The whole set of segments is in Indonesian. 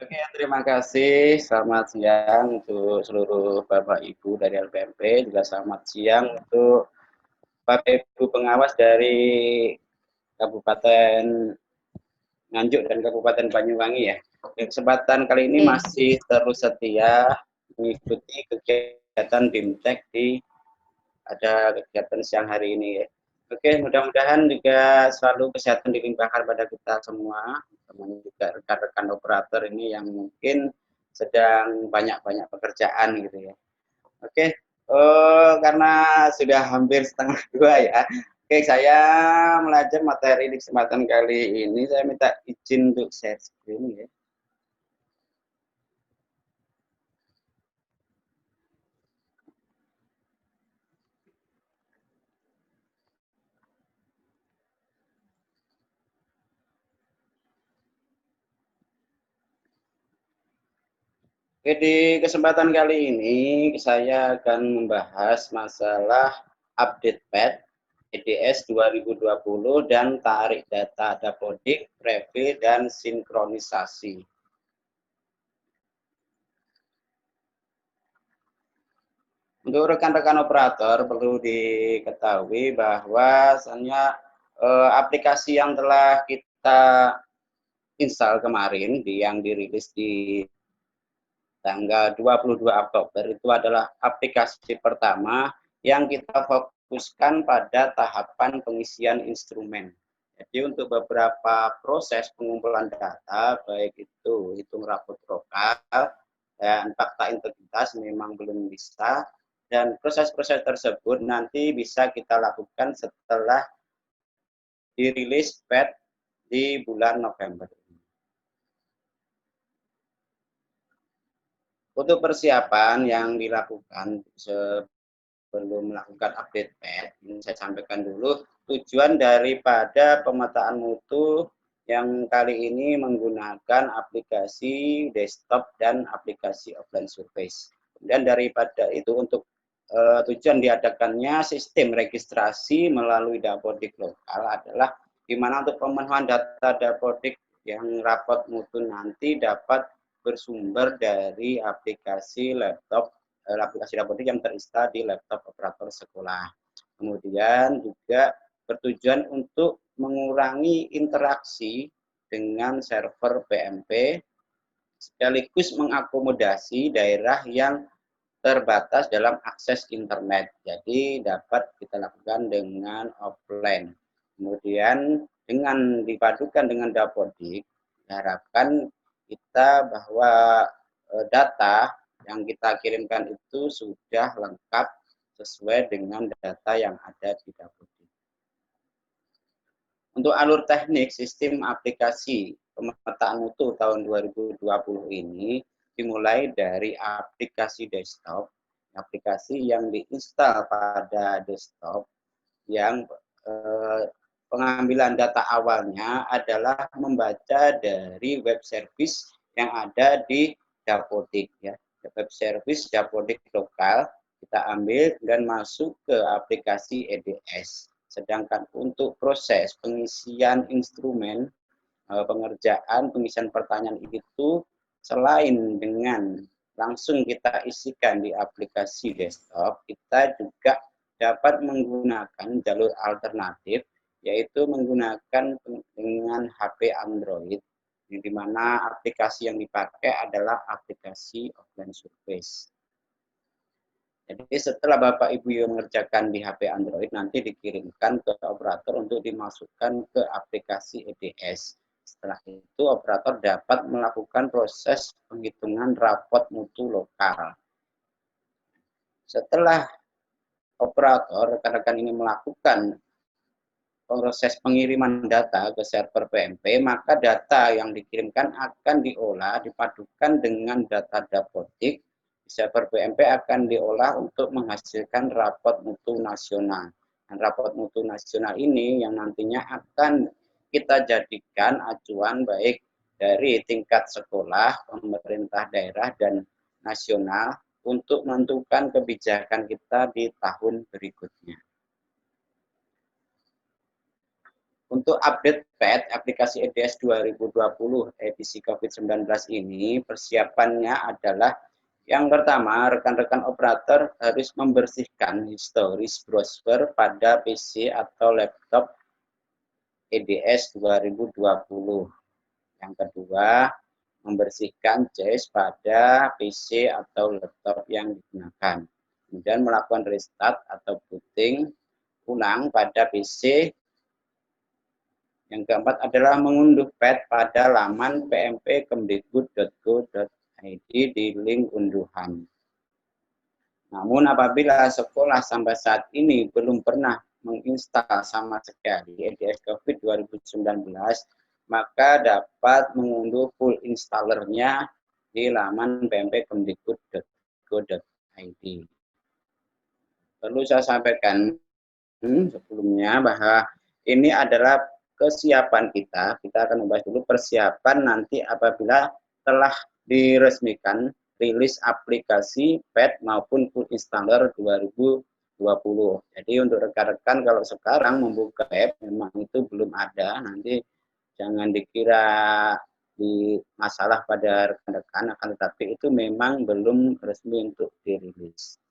Oke, terima kasih. Selamat siang untuk seluruh Bapak Ibu dari LPMP, juga selamat siang untuk Bapak Ibu pengawas dari Kabupaten Nganjuk dan Kabupaten Banyuwangi ya. Di kesempatan kali ini Oke, masih terus setia mengikuti kegiatan BIMTEK di ada kegiatan siang hari ini ya. Oke, mudah-mudahan juga selalu kesehatan dilimpahkan pada kita semua, teman juga rekan-rekan operator ini yang mungkin sedang banyak-banyak pekerjaan gitu ya. Oke, karena sudah hampir setengah dua ya. Oke, saya belajar materi di kesempatan kali ini. Saya minta izin untuk share screen ya. Oke, di kesempatan kali ini saya akan membahas masalah update pad EDS 2020 dan tarik data dapodik, preview, dan sinkronisasi. Untuk rekan-rekan operator perlu diketahui bahwa sebenarnya aplikasi yang telah kita install kemarin yang dirilis di tanggal 22 Oktober itu adalah aplikasi pertama yang kita fokuskan pada tahapan pengisian instrumen. Jadi untuk beberapa proses pengumpulan data, baik itu hitung rapot lokal dan fakta integritas memang belum bisa, dan proses-proses tersebut nanti bisa kita lakukan setelah dirilis PET di bulan November. Untuk persiapan yang dilakukan sebelum melakukan update PET, ini saya sampaikan dulu tujuan daripada pemetaan mutu yang kali ini menggunakan aplikasi desktop dan aplikasi offline surveys. Kemudian daripada itu untuk tujuan diadakannya sistem registrasi melalui dapodik lokal adalah di mana untuk pemenuhan data dapodik yang rapot mutu nanti dapat bersumber dari aplikasi laptop aplikasi dapodik yang terinstall di laptop operator sekolah. Kemudian juga bertujuan untuk mengurangi interaksi dengan server PMP sekaligus mengakomodasi daerah yang terbatas dalam akses internet. Jadi dapat kita lakukan dengan offline. Kemudian dengan dipadukan dengan dapodik, diharapkan kita bahwa data yang kita kirimkan itu sudah lengkap sesuai dengan data yang ada di dapodik. Untuk alur teknik sistem aplikasi pemetaan mutu tahun 2020 ini dimulai dari aplikasi desktop, aplikasi yang diinstal pada desktop yang pengambilan data awalnya adalah membaca dari web service yang ada di dapodik ya. Web service dapodik lokal kita ambil dan masuk ke aplikasi EDS. Sedangkan untuk proses pengisian instrumen pengerjaan pengisian pertanyaan itu selain dengan langsung kita isikan di aplikasi desktop, kita juga dapat menggunakan jalur alternatif yaitu menggunakan dengan HP Android di mana aplikasi yang dipakai adalah aplikasi offline surveys. Jadi setelah Bapak Ibu mengerjakan di HP Android, nanti dikirimkan ke operator untuk dimasukkan ke aplikasi EDS. Setelah itu operator dapat melakukan proses penghitungan rapot mutu lokal. Setelah operator rekan-rekan ini melakukan proses pengiriman data ke server PMP, maka data yang dikirimkan akan diolah, dipadukan dengan data dapodik. Server PMP akan diolah untuk menghasilkan rapot mutu nasional. Dan rapot mutu nasional ini yang nantinya akan kita jadikan acuan baik dari tingkat sekolah, pemerintah daerah, dan nasional untuk menentukan kebijakan kita di tahun berikutnya. Untuk update PET aplikasi EDS 2020 edisi COVID-19 ini, persiapannya adalah yang pertama, rekan-rekan operator harus membersihkan historis browser pada PC atau laptop EDS 2020. Yang kedua, membersihkan cache pada PC atau laptop yang digunakan. Kemudian melakukan restart atau booting ulang pada PC. Yang keempat adalah mengunduh PET pada laman pmp.kemdikbud.go.id di link unduhan. Namun apabila sekolah sampai saat ini belum pernah menginstal sama sekali EDS COVID 2019, maka dapat mengunduh full installernya di laman pmp.kemdikbud.go.id. Perlu saya sampaikan sebelumnya bahwa ini adalah kesiapan kita. Kita akan membahas dulu persiapan nanti apabila telah diresmikan rilis aplikasi PET maupun full installer 2020. Jadi untuk rekan-rekan kalau sekarang membuka app memang itu belum ada, nanti jangan dikira di masalah pada rekan-rekan, akan tetapi itu memang belum resmi untuk dirilis.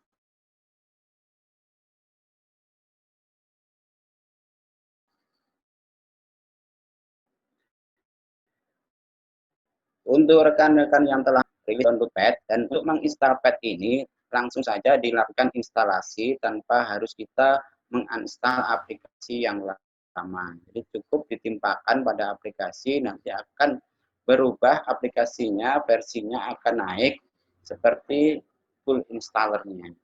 Untuk rekan-rekan yang telah rilis untuk PET dan untuk menginstal PET ini langsung saja dilakukan instalasi tanpa harus kita menginstal aplikasi yang lama. Jadi cukup ditimpakan pada aplikasi, nanti akan berubah aplikasinya, versinya akan naik seperti full installernya.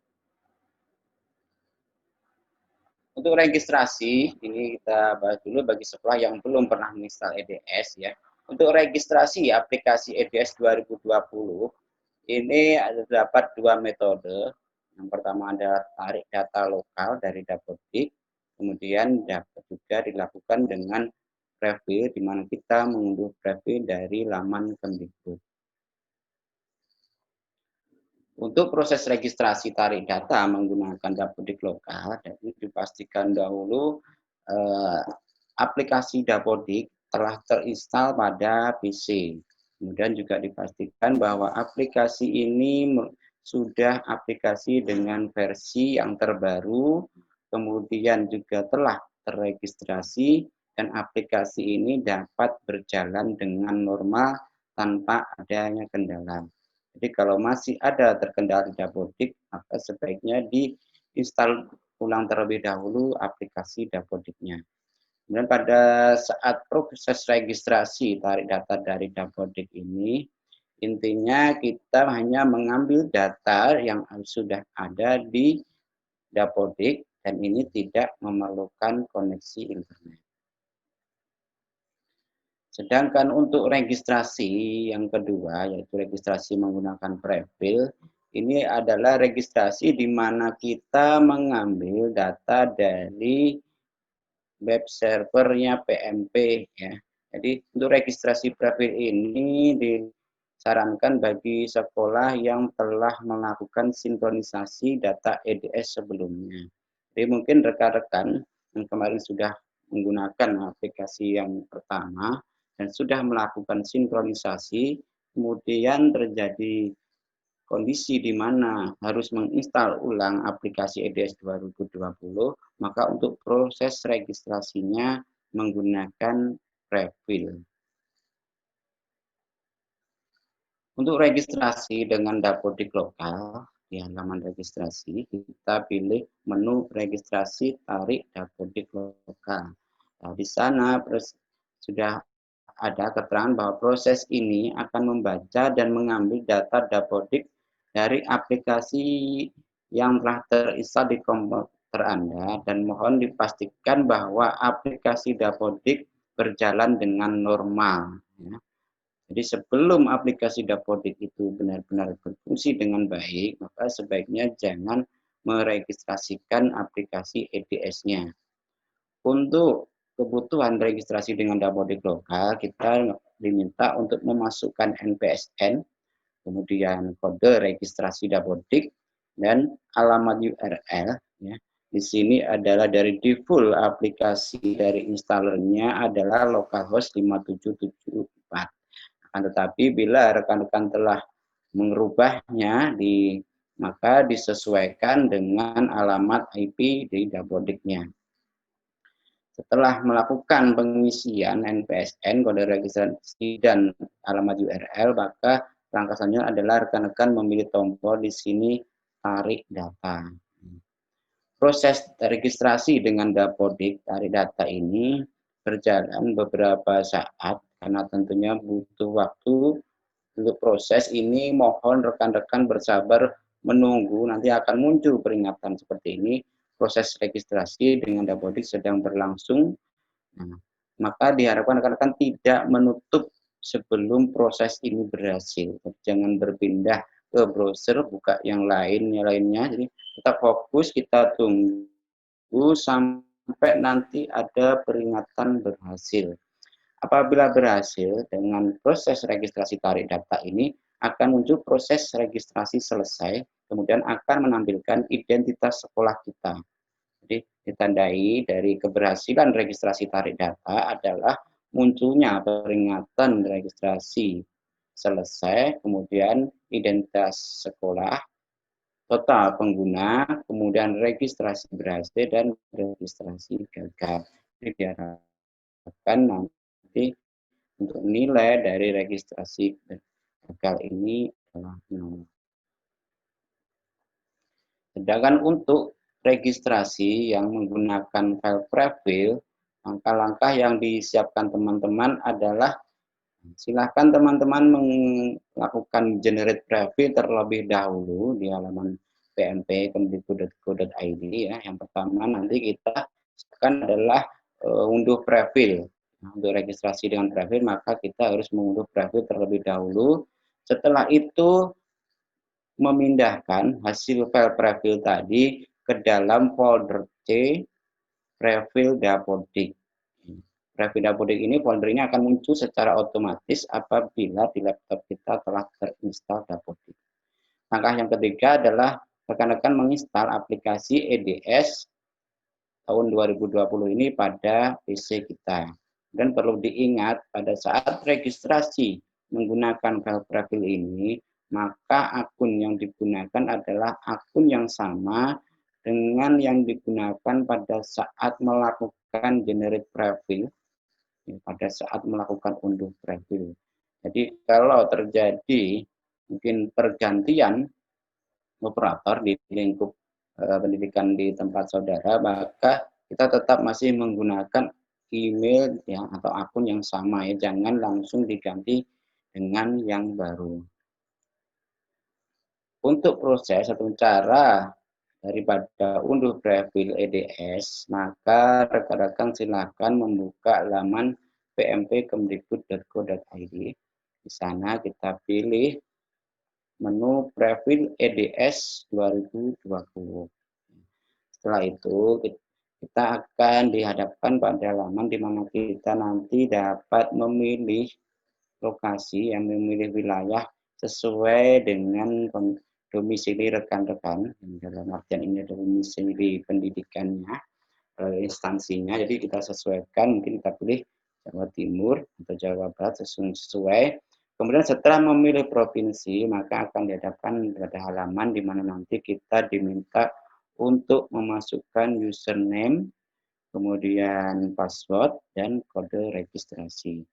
Untuk registrasi, ini kita bahas dulu bagi sekolah yang belum pernah menginstal EDS ya. Untuk registrasi aplikasi EDS 2020, ini dapat dua metode. Yang pertama adalah tarik data lokal dari Dapodik, kemudian dapat juga dilakukan dengan preview, di mana kita mengunduh preview dari laman Kemdikbud. Untuk proses registrasi tarik data menggunakan Dapodik lokal, jadi dipastikan dahulu aplikasi Dapodik telah terinstall pada PC. Kemudian juga dipastikan bahwa aplikasi ini sudah aplikasi dengan versi yang terbaru, kemudian juga telah terregistrasi, dan aplikasi ini dapat berjalan dengan normal tanpa adanya kendala. Jadi kalau masih ada terkendala di Dapodik, maka sebaiknya diinstal ulang terlebih dahulu aplikasi Dapodiknya. Kemudian pada saat proses registrasi tarik data dari Dapodik ini, intinya kita hanya mengambil data yang sudah ada di Dapodik dan ini tidak memerlukan koneksi internet. Sedangkan untuk registrasi yang kedua, yaitu registrasi menggunakan prefil, ini adalah registrasi di mana kita mengambil data dari web servernya PMP ya. Jadi untuk registrasi prefil ini disarankan bagi sekolah yang telah melakukan sinkronisasi data EDS sebelumnya. Jadi mungkin rekan-rekan yang kemarin sudah menggunakan aplikasi yang pertama dan sudah melakukan sinkronisasi, kemudian terjadi kondisi di mana harus menginstal ulang aplikasi EDS 2020, maka untuk proses registrasinya menggunakan prefil. Untuk registrasi dengan Dapodik lokal, di halaman registrasi, kita pilih menu registrasi tarik Dapodik lokal. Nah, di sana sudah ada keterangan bahwa proses ini akan membaca dan mengambil data Dapodik dari aplikasi yang telah terinstall di komputer Anda dan mohon dipastikan bahwa aplikasi Dapodik berjalan dengan normal. Ya. Jadi sebelum aplikasi Dapodik itu benar-benar berfungsi dengan baik, maka sebaiknya jangan meregistrasikan aplikasi EDS-nya. Untuk kebutuhan registrasi dengan Dapodik lokal, kita diminta untuk memasukkan NPSN, kemudian kode registrasi Dapodik, dan alamat URL. Ya. di sini adalah dari default aplikasi dari installernya adalah localhost 5774. Akan tetapi bila rekan-rekan telah merubahnya maka disesuaikan dengan alamat IP di Dapodik-nya. Setelah melakukan pengisian NPSN, kode registrasi dan alamat URL, maka langkah selanjutnya adalah rekan-rekan memilih tombol di sini tarik data. Proses registrasi dengan Dapodik tarik data ini berjalan beberapa saat karena tentunya butuh waktu untuk proses ini. Mohon rekan-rekan bersabar menunggu, nanti akan muncul peringatan seperti ini. Proses registrasi dengan Dapodik sedang berlangsung. Nah, maka diharapkan rekan-rekan tidak menutup sebelum proses ini berhasil. Jangan berpindah ke browser, buka yang lainnya. Jadi kita fokus, kita tunggu sampai nanti ada peringatan berhasil. Apabila berhasil dengan proses registrasi tarik data ini, akan muncul proses registrasi selesai, kemudian akan menampilkan identitas sekolah kita. Jadi ditandai dari keberhasilan registrasi tarik data adalah munculnya peringatan registrasi selesai, kemudian identitas sekolah, total pengguna, kemudian registrasi berhasil dan registrasi gagal. Jadi diharapkan nanti untuk nilai dari registrasi gagal ini adalah 0. Sedangkan untuk registrasi yang menggunakan file prefill, langkah-langkah yang disiapkan teman-teman adalah silakan teman-teman melakukan generate prefill terlebih dahulu di halaman pmp.kemdikbud.go.id ya. Yang pertama nanti kita akan adalah unduh prefill. Nah, untuk registrasi dengan prefill maka kita harus mengunduh prefill terlebih dahulu. Setelah itu memindahkan hasil file prefill tadi ke dalam folder C prefill Dapodik. Prefill Dapodik ini folder ini akan muncul secara otomatis apabila di laptop kita telah terinstall Dapodik. Langkah yang ketiga adalah rekan-rekan menginstal aplikasi EDS tahun 2020 ini pada PC kita. Dan perlu diingat pada saat registrasi menggunakan file prefill ini, maka akun yang digunakan adalah akun yang sama dengan yang digunakan pada saat melakukan generate prefill, pada saat melakukan unduh prefill. Jadi kalau terjadi mungkin pergantian operator di lingkup pendidikan di tempat saudara, maka kita tetap masih menggunakan email ya atau akun yang sama ya, jangan langsung diganti dengan yang baru. Untuk proses atau cara daripada unduh prefill EDS, maka rekan-rekan silakan membuka laman pmp.kemdikbud.go.id. Di sana kita pilih menu prefill EDS 2020. Setelah itu kita akan dihadapkan pada halaman di mana kita nanti dapat memilih lokasi, yang memilih wilayah sesuai dengan domisili rekan-rekan. Dalam artian ini adalah domisili pendidikannya, instansinya. Jadi kita sesuaikan, mungkin kita pilih Jawa Timur atau Jawa Barat sesuai. Kemudian setelah memilih provinsi, maka akan dihadapkan pada halaman di mana nanti kita diminta untuk memasukkan username, kemudian password, dan kode registrasi.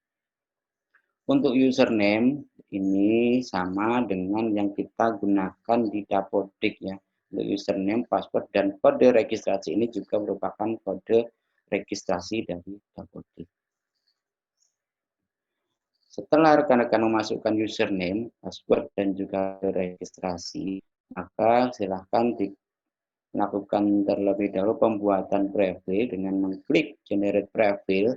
Untuk username ini sama dengan yang kita gunakan di Dapodik ya. Untuk username, password, dan kode registrasi ini juga merupakan kode registrasi dari Dapodik. Setelah rekan-rekan memasukkan username, password, dan juga registrasi, maka silahkan melakukan terlebih dahulu pembuatan prefill dengan mengklik generate prefill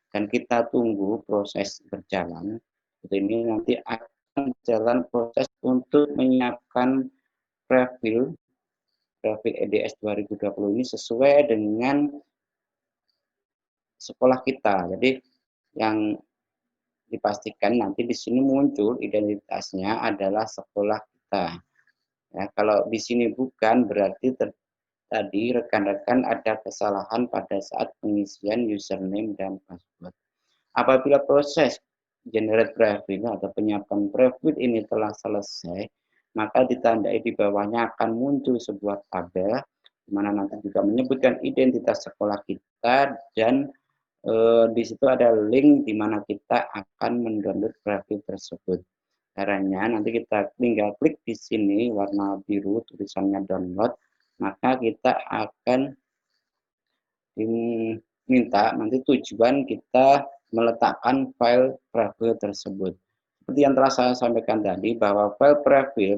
dan kita tunggu proses berjalan. Ini nanti akan jalan proses untuk menyiapkan prefill EDS 2020 ini sesuai dengan sekolah kita. Jadi yang dipastikan nanti di sini muncul identitasnya adalah sekolah kita. Ya, kalau di sini bukan berarti tadi rekan-rekan ada kesalahan pada saat pengisian username dan password. Apabila proses generate preview atau penyiapan preview ini telah selesai, maka ditandai di bawahnya akan muncul sebuah tabel di mana nanti juga menyebutkan identitas sekolah kita dan di situ ada link di mana kita akan mendownload preview tersebut. Caranya nanti kita tinggal klik di sini warna biru tulisannya download, maka kita akan diminta nanti tujuan kita meletakkan file preview tersebut. Seperti yang telah saya sampaikan tadi bahwa file preview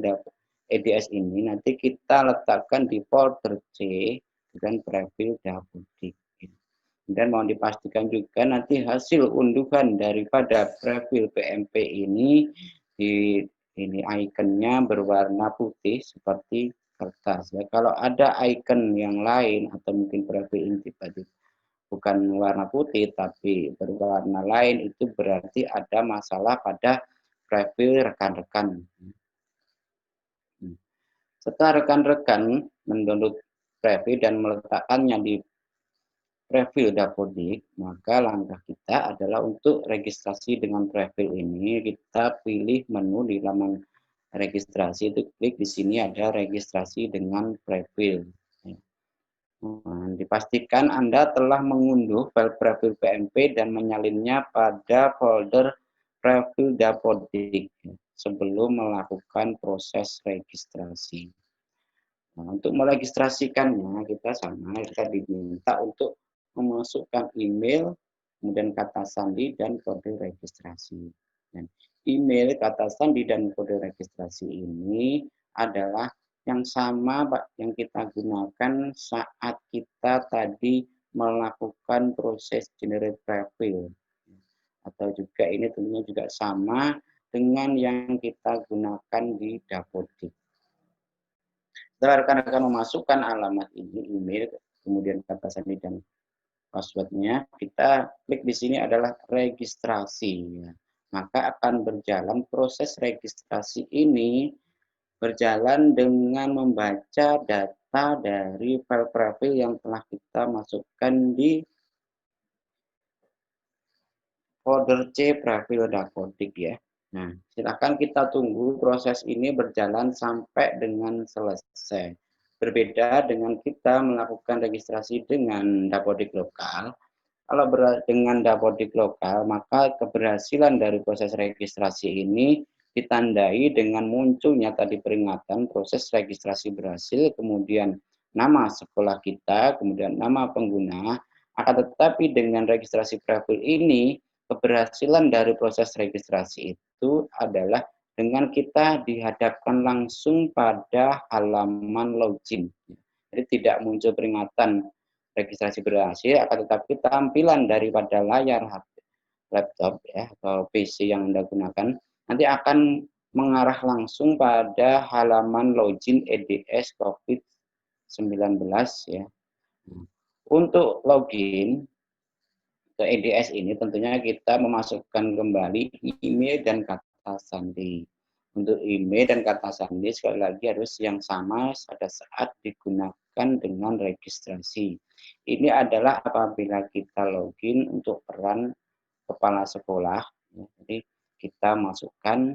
EDS ini nanti kita letakkan di folder C dengan preview Dapodik. Dan mau dipastikan juga nanti hasil unduhan daripada preview PMP ini ini ikonnya berwarna putih seperti kertas ya. Kalau ada icon yang lain atau mungkin preview ini tiba-tiba bukan warna putih tapi berwarna lain, itu berarti ada masalah pada preview rekan-rekan. Setelah rekan-rekan mendownload preview dan meletakkannya di preview Dapodik, maka langkah kita adalah untuk registrasi dengan preview ini. Kita pilih menu di laman registrasi, itu klik di sini ada registrasi dengan preview. Dipastikan Anda telah mengunduh file preview PMP dan menyalinnya pada folder preview Dapodik sebelum melakukan proses registrasi. Nah, untuk meregistrasikannya kita diminta untuk memasukkan email, kemudian kata sandi dan kode registrasi. Dan email, kata sandi dan kode registrasi ini adalah yang sama yang kita gunakan saat kita tadi melakukan proses generate preview. Atau juga ini tentunya juga sama dengan yang kita gunakan di Dapodik. Setelah rekan-rekan memasukkan alamat ini, email, kemudian kata sandi dan passwordnya, kita klik di sini adalah registrasi. Maka akan berjalan proses registrasi ini berjalan dengan membaca data dari file preview yang telah kita masukkan di folder C preview Dapodik ya. Nah, silakan kita tunggu proses ini berjalan sampai dengan selesai. Berbeda dengan kita melakukan registrasi dengan Dapodik lokal. Kalau dengan Dapodik lokal, maka keberhasilan dari proses registrasi ini ditandai dengan munculnya tadi peringatan proses registrasi berhasil, kemudian nama sekolah kita, kemudian nama pengguna. Akan tetapi dengan registrasi preview ini, keberhasilan dari proses registrasi itu adalah dengan kita dihadapkan langsung pada halaman login. Jadi tidak muncul peringatan registrasi berhasil, akan tetapi tampilan daripada layar HP, laptop ya atau PC yang Anda gunakan nanti akan mengarah langsung pada halaman login EDS COVID-19 ya. Untuk login ke EDS ini tentunya kita memasukkan kembali email dan kata sandi. Untuk email dan kata sandi sekali lagi harus yang sama pada saat digunakan dengan registrasi. Ini adalah apabila kita login untuk peran kepala sekolah. Jadi kita masukkan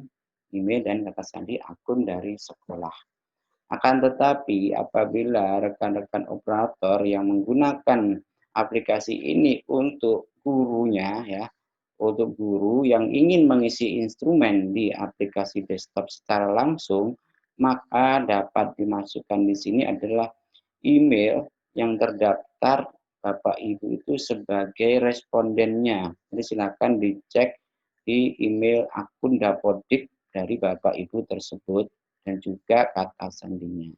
email dan kata sandi akun dari sekolah. Akan tetapi apabila rekan-rekan operator yang menggunakan aplikasi ini untuk gurunya ya, untuk guru yang ingin mengisi instrumen di aplikasi desktop secara langsung, maka dapat dimasukkan di sini adalah email yang terdaftar Bapak Ibu itu sebagai respondennya. Jadi silakan dicek di email akun Dapodik dari Bapak Ibu tersebut dan juga kata sandinya.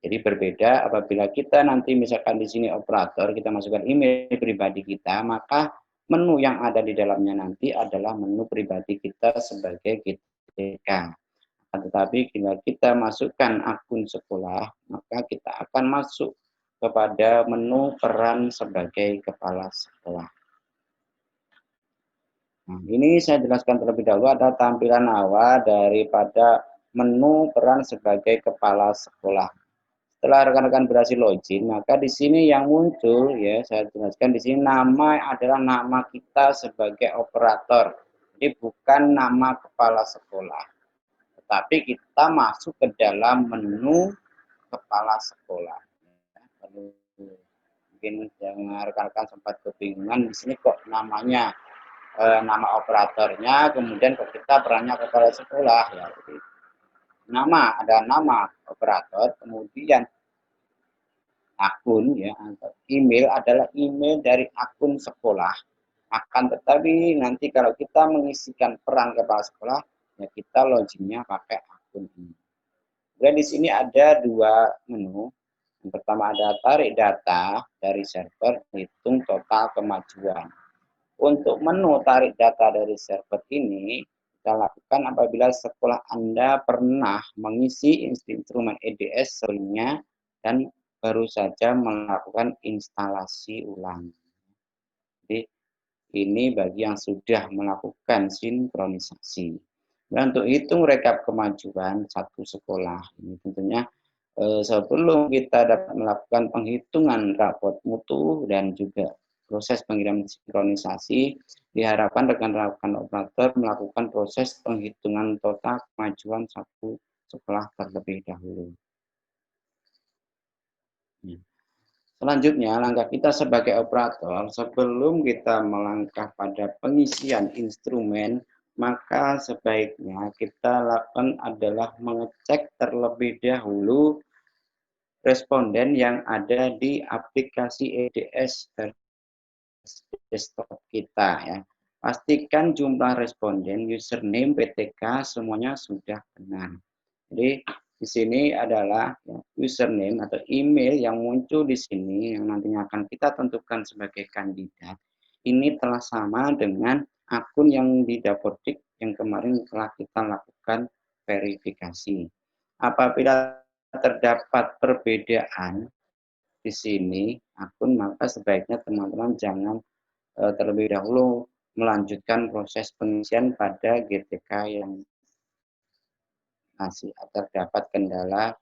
Jadi berbeda apabila kita nanti misalkan di sini operator, kita masukkan email pribadi kita, maka menu yang ada di dalamnya nanti adalah menu pribadi kita sebagai GTK. Tetapi bila kita masukkan akun sekolah, maka kita akan masuk kepada menu peran sebagai kepala sekolah. Nah, ini saya jelaskan terlebih dahulu ada tampilan awal daripada menu peran sebagai kepala sekolah. Setelah rekan-rekan berhasil login, maka di sini yang muncul ya, saya jelaskan di sini nama adalah nama kita sebagai operator. Jadi bukan nama kepala sekolah. Tetapi kita masuk ke dalam menu kepala sekolah. Mungkin yang rekan-rekan sempat kebingungan di sini kok namanya nama operatornya, kemudian kok kita perannya kepala sekolah ya. Jadi, ada nama operator, kemudian akun ya, atau email adalah email dari akun sekolah. Akan tetapi nanti kalau kita mengisikan peran kepala sekolah, ya kita loginnya pakai akun ini. Dan di sini ada dua menu. Yang pertama ada tarik data dari server, hitung total kemajuan. Untuk menu tarik data dari server ini, kita lakukan apabila sekolah Anda pernah mengisi instrumen EDS sebelumnya dan baru saja melakukan instalasi ulang. Jadi ini bagi yang sudah melakukan sinkronisasi. Dan untuk hitung rekap kemajuan satu sekolah, ini tentunya sebelum kita dapat melakukan penghitungan rapot mutu dan juga proses pengiriman sinkronisasi, diharapkan rekan-rekan operator melakukan proses penghitungan total kemajuan satu sekolah terlebih dahulu. Selanjutnya, langkah kita sebagai operator, sebelum kita melangkah pada pengisian instrumen, maka sebaiknya kita lakukan adalah mengecek terlebih dahulu responden yang ada di aplikasi EDS desktop kita ya. Pastikan jumlah responden, username, PTK semuanya sudah benar. Jadi di sini adalah ya, username atau email yang muncul di sini yang nantinya akan kita tentukan sebagai kandidat. Ini telah sama dengan akun yang di Dapodik yang kemarin telah kita lakukan verifikasi. Apabila terdapat perbedaan di sini akun, maka sebaiknya teman-teman jangan terlebih dahulu melanjutkan proses pengisian pada GTK yang masih terdapat kendala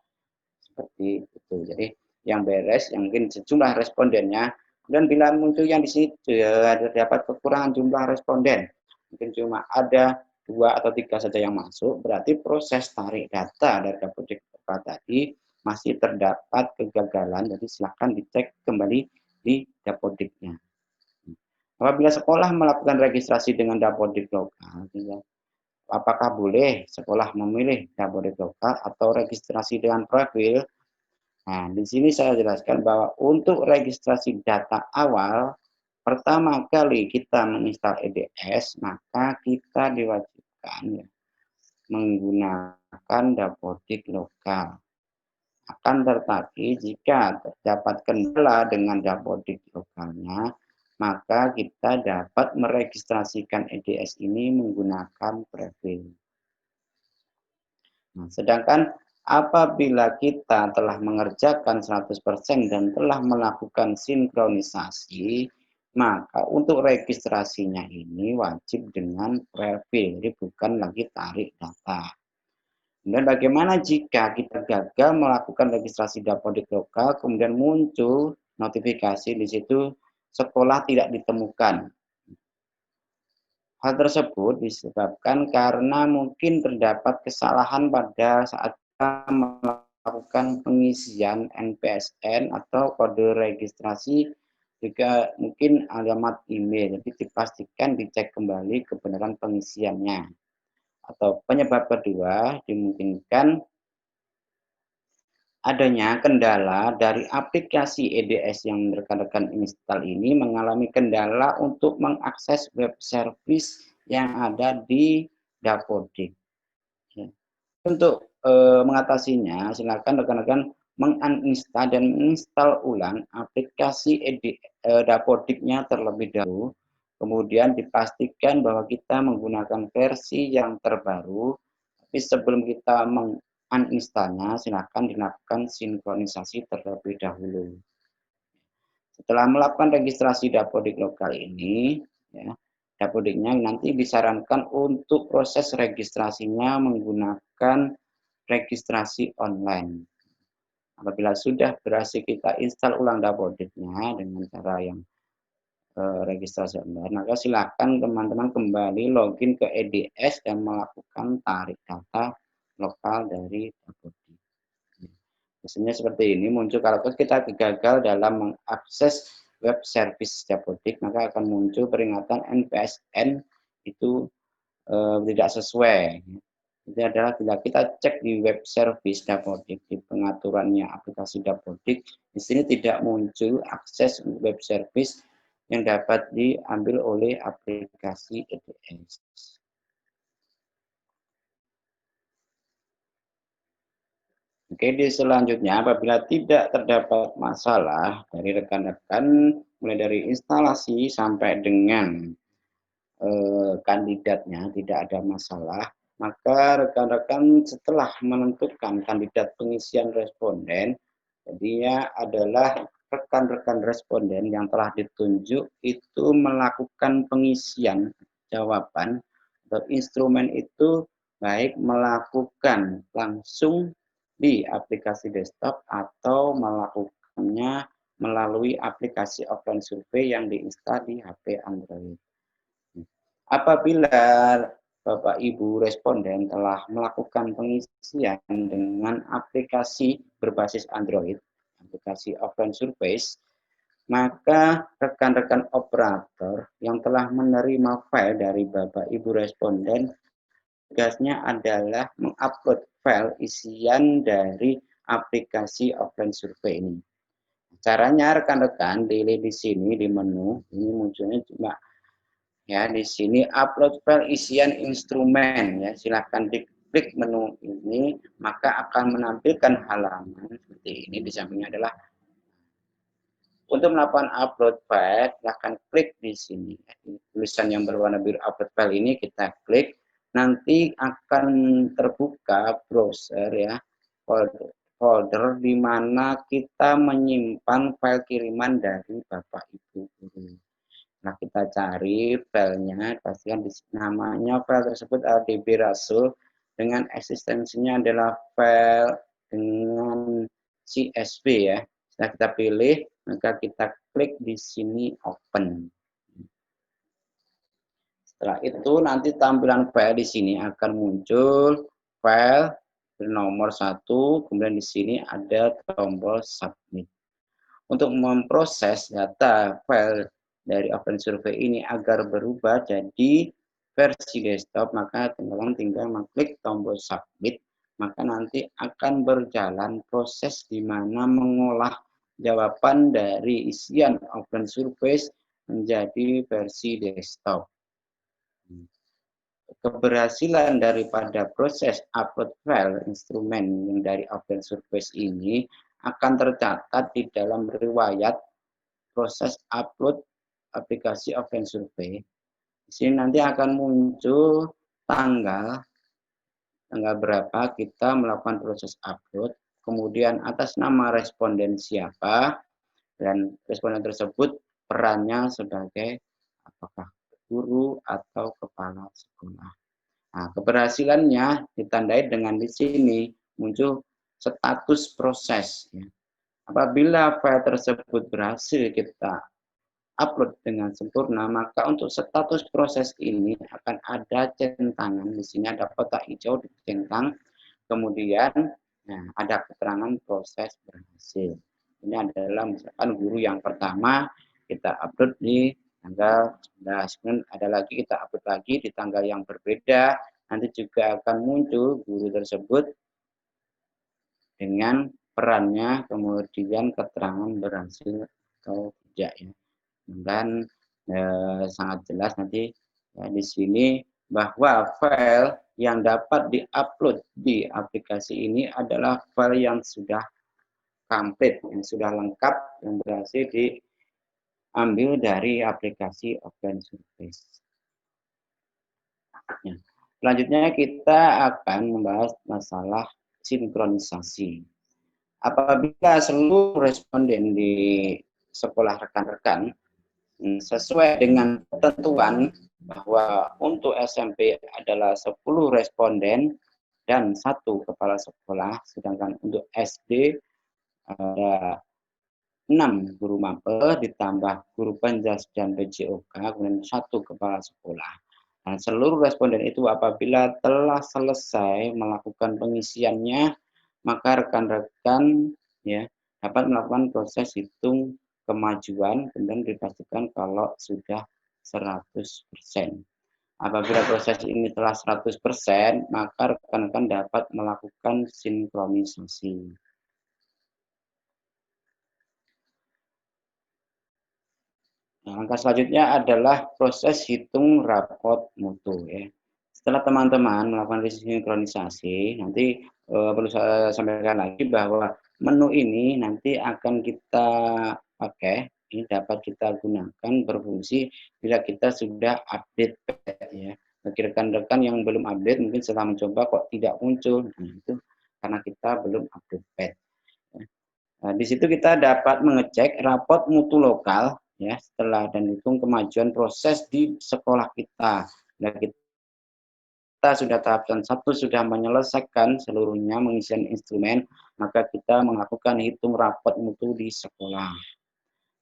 seperti itu. Jadi yang beres, yang mungkin sejumlah respondennya, dan bila muncul yang di sini terdapat kekurangan jumlah responden, mungkin cuma ada 2 atau 3 saja yang masuk, berarti proses tarik data dari Dapodik tadi masih terdapat kegagalan, jadi silakan dicek kembali di Dapodiknya. Apabila sekolah melakukan registrasi dengan Dapodik lokal, apakah boleh sekolah memilih Dapodik lokal atau registrasi dengan profil? Nah, di sini saya jelaskan bahwa untuk registrasi data awal, pertama kali kita menginstal EDS, maka kita diwajibkan ya, menggunakan Dapodik lokal. Akan tetapi jika terdapat kendala dengan Dapodik lokalnya, maka kita dapat meregistrasikan EDS ini menggunakan profil. Nah, sedangkan apabila kita telah mengerjakan 100% dan telah melakukan sinkronisasi, maka untuk registrasinya ini wajib dengan profil, jadi bukan lagi tarik data. Dan bagaimana jika kita gagal melakukan registrasi Dapodik lokal, kemudian muncul notifikasi di situ sekolah tidak ditemukan. Hal tersebut disebabkan karena mungkin terdapat kesalahan pada saat kita melakukan pengisian NPSN atau kode registrasi, juga mungkin alamat email. Jadi dipastikan dicek kembali kebenaran pengisiannya. Atau penyebab kedua dimungkinkan adanya kendala dari aplikasi EDS yang rekan-rekan install ini mengalami kendala untuk mengakses web service yang ada di Dapodik. Untuk mengatasinya, silakan rekan-rekan menguninstall dan menginstal ulang aplikasi Dapodiknya terlebih dahulu. Kemudian dipastikan bahwa kita menggunakan versi yang terbaru. Tapi sebelum kita menguninstallnya, silakan dilakukan sinkronisasi terlebih dahulu. Setelah melakukan registrasi Dapodik lokal ini, ya, Dapodiknya nanti disarankan untuk proses registrasinya menggunakan registrasi online. Apabila sudah berhasil kita install ulang Dapodik-nya dengan cara yang registrasi online, maka silakan teman-teman kembali login ke EDS dan melakukan tarik data lokal dari Dapodik. Biasanya seperti ini muncul kalau kita gagal dalam mengakses web service Dapodik, maka akan muncul peringatan NPSN itu tidak sesuai. Itu adalah bila kita cek di web service Dapodik, di pengaturannya aplikasi Dapodik, di sini tidak muncul akses web service yang dapat diambil oleh aplikasi EDS. Oke, di selanjutnya apabila tidak terdapat masalah dari rekan-rekan mulai dari instalasi sampai dengan kandidatnya tidak ada masalah, maka rekan-rekan setelah menentukan kandidat pengisian responden, jadinya adalah rekan-rekan responden yang telah ditunjuk itu melakukan pengisian jawaban atau instrumen itu baik melakukan langsung di aplikasi desktop atau melakukannya melalui aplikasi offline survei yang diinstal di HP Android. Apabila Bapak Ibu responden telah melakukan pengisian dengan aplikasi berbasis Android, aplikasi offline surveys, maka rekan-rekan operator yang telah menerima file dari Bapak Ibu responden, tugasnya adalah mengupload file isian dari aplikasi offline survei ini. Caranya rekan-rekan dilihat di sini di menu, ini munculnya cuma ya di sini upload file isian instrumen ya, silahkan diklik menu ini maka akan menampilkan halaman seperti ini. Di sampingnya adalah untuk melakukan upload file, silahkan klik di sini tulisan yang berwarna biru upload file ini kita klik, nanti akan terbuka browser ya, folder di mana kita menyimpan file kiriman dari Bapak Ibu guru. Nah, kita cari filenya, pastikan namanya file tersebut ADB Rasul dengan eksistensinya adalah file dengan CSV ya. Setelah kita pilih, maka kita klik di sini open. Setelah itu nanti tampilan file di sini akan muncul file bernomor 1, kemudian di sini ada tombol submit. Untuk memproses data file dari offline survei ini agar berubah jadi versi desktop, maka teman-teman tinggal mengklik tombol submit, maka nanti akan berjalan proses di mana mengolah jawaban dari isian offline survei menjadi versi desktop. Keberhasilan daripada proses upload file instrumen yang dari offline survey ini akan tercatat di dalam riwayat proses upload aplikasi offline survey. Di sini nanti akan muncul tanggal berapa kita melakukan proses upload, kemudian atas nama responden siapa, dan responden tersebut perannya sebagai apakah guru atau kepala sekolah. Nah, keberhasilannya ditandai dengan di sini muncul status proses. Ya. Apabila file tersebut berhasil kita upload dengan sempurna, maka untuk status proses ini akan ada centangan. Di sini ada kotak hijau di centang, kemudian nah, ada keterangan proses berhasil. Ini adalah misalkan guru yang pertama kita upload di tanggal 11, kemudian ada lagi kita upload lagi di tanggal yang berbeda, nanti juga akan muncul guru tersebut dengan perannya, kemudian keterangan berhasil atau tidak ya. Dan sangat jelas nanti ya, di sini bahwa file yang dapat diupload di aplikasi ini adalah file yang sudah komplit, yang sudah lengkap, yang berhasil diambil dari aplikasi offline surveys. Ya. Selanjutnya kita akan membahas masalah sinkronisasi. Apabila seluruh responden di sekolah rekan-rekan sesuai dengan ketentuan bahwa untuk SMP adalah 10 responden dan 1 kepala sekolah, sedangkan untuk SD ada 6 guru mapel ditambah guru penjas dan PJOK, kemudian 1 kepala sekolah. Nah, seluruh responden itu apabila telah selesai melakukan pengisiannya, maka rekan-rekan ya dapat melakukan proses hitung kemajuan, kemudian dipastikan kalau sudah 100%. Apabila proses ini telah 100%, maka rekan-rekan dapat melakukan sinkronisasi. Nah, langkah selanjutnya adalah proses hitung rapot mutu ya. Setelah teman-teman melakukan sinkronisasi, nanti perlu saya sampaikan lagi bahwa menu ini nanti akan kita pakai, ini dapat kita gunakan berfungsi bila kita sudah update ya. Bagi rekan-rekan yang belum update mungkin setelah mencoba kok tidak muncul, nah itu karena kita belum update pad. Nah, di situ kita dapat mengecek rapot mutu lokal ya setelah dan hitung kemajuan proses di sekolah kita. Nah, kita sudah tahapan 1 sudah menyelesaikan seluruhnya mengisi instrumen, maka kita melakukan hitung rapot mutu di sekolah.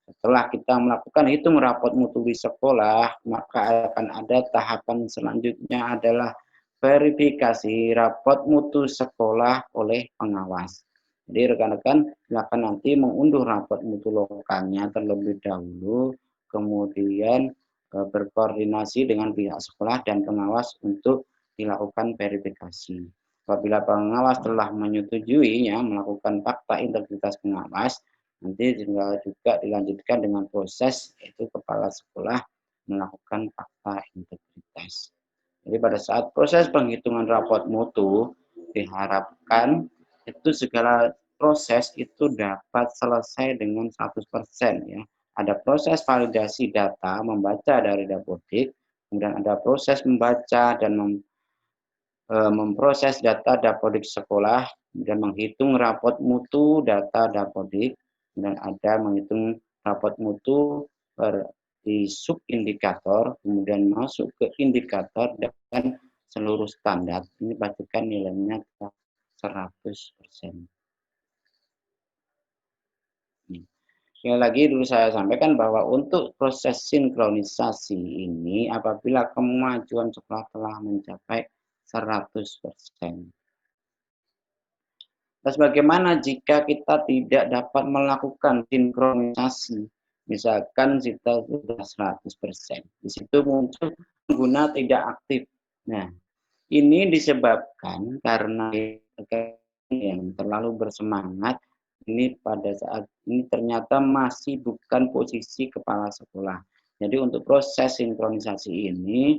Setelah kita melakukan hitung rapot mutu di sekolah, maka akan ada tahapan selanjutnya adalah verifikasi rapot mutu sekolah oleh pengawas. Jadi rekan-rekan silakan nanti mengunduh rapot mutu lokalnya terlebih dahulu, kemudian berkoordinasi dengan pihak sekolah dan pengawas untuk dilakukan verifikasi. Apabila pengawas telah menyetujuinya melakukan fakta integritas pengawas, nanti juga dilanjutkan dengan proses yaitu kepala sekolah melakukan fakta integritas. Jadi pada saat proses penghitungan rapot mutu diharapkan itu segala proses itu dapat selesai dengan 100% ya. Ada proses validasi data membaca dari dapodik, kemudian ada proses membaca dan memproses data dapodik sekolah dan menghitung rapot mutu data dapodik dan ada menghitung rapot mutu di subindikator kemudian masuk ke indikator dan seluruh standar ini pastikan nilainya 100%. Sekali lagi dulu saya sampaikan bahwa untuk proses sinkronisasi ini apabila kemajuan sekolah telah mencapai 100%. Terus bagaimana jika kita tidak dapat melakukan sinkronisasi? Misalkan kita sudah 100%. Di situ muncul pengguna tidak aktif. Nah, ini disebabkan karena yang terlalu bersemangat ini pada saat ini ternyata masih bukan posisi kepala sekolah. Jadi untuk proses sinkronisasi ini